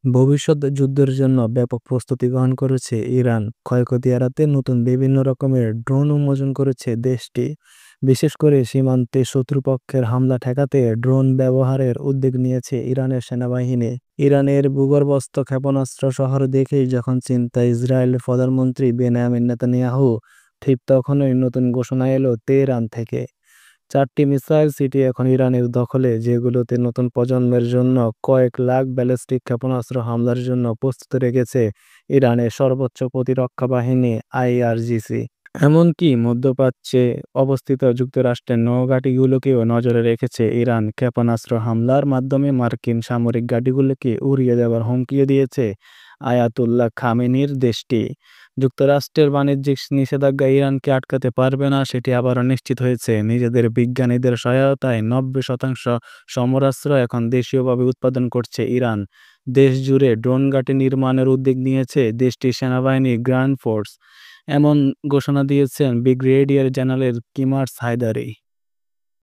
ভবিষ্যৎ যুদ্ধের জন্য ব্যাপক প্রস্তুতি গ্রহণ করেছে ইরান। ক্ষয়ক্ষতি এড়াতে নতুন বিভিন্ন রকমের ড্রোন উন্মোচন করেছে দেশটি। বিশেষ করে সীমান্তে শত্রুপক্ষের হামলা ঠেকাতে ড্রোন ব্যবহারের উদ্যোগ নিয়েছে ইরানের সেনাবাহিনী। ইরানের ভূগর্ভস্থ ক্ষেপণাস্ত্র শহর দেখেই যখন চিন্তা ইসরায়েলের প্রধানমন্ত্রী বেনিয়ামিন নেতানিয়াহু, ঠিক তখনই নতুন ঘোষণা এলো তেহরান থেকে। ৪টি মিসাইল সিটি এখন ইরানের দখলে, যেগুলোতে নতুন প্রজন্মের জন্য কয়েক লাখ ব্যালিস্টিক ক্ষেপণাস্ত্র হামলার জন্য প্রস্তুত রেখেছে ইরানের সর্বোচ্চ প্রতিরক্ষা বাহিনী আইআরজিসি। এমনকি মধ্যপ্রাচ্যে অবস্থিত যুক্তরাষ্ট্রের নৌঘাঁটিগুলোকেও নজরে রেখেছে ইরান। ক্ষেপণাস্ত্র হামলার মাধ্যমে মার্কিন সামরিক ঘাঁটিগুলোকে উড়িয়ে দেওয়ার হুমকিও দিয়েছে আয়াতুল্লাহ খামেনির দেশটি। যুক্তরাষ্ট্রের বাণিজ্যিক নিষেধাজ্ঞা ইরানকে আটকাতে পারবে না, সেটি আবারও নিশ্চিত হয়েছে। নিজেদের বিজ্ঞানীদের সহায়তায় ৯০% সমরাস্ত্র এখন দেশীয়ভাবে উৎপাদন করছে ইরান। দেশ জুড়ে ড্রোন ঘাঁটি নির্মাণের উদ্যোগ নিয়েছে দেশটির সেনাবাহিনী গ্রান্ড ফোর্স। এমন ঘোষণা দিয়েছেন ব্রিগেডিয়ার জেনারেল কিমার্স হায়দারি।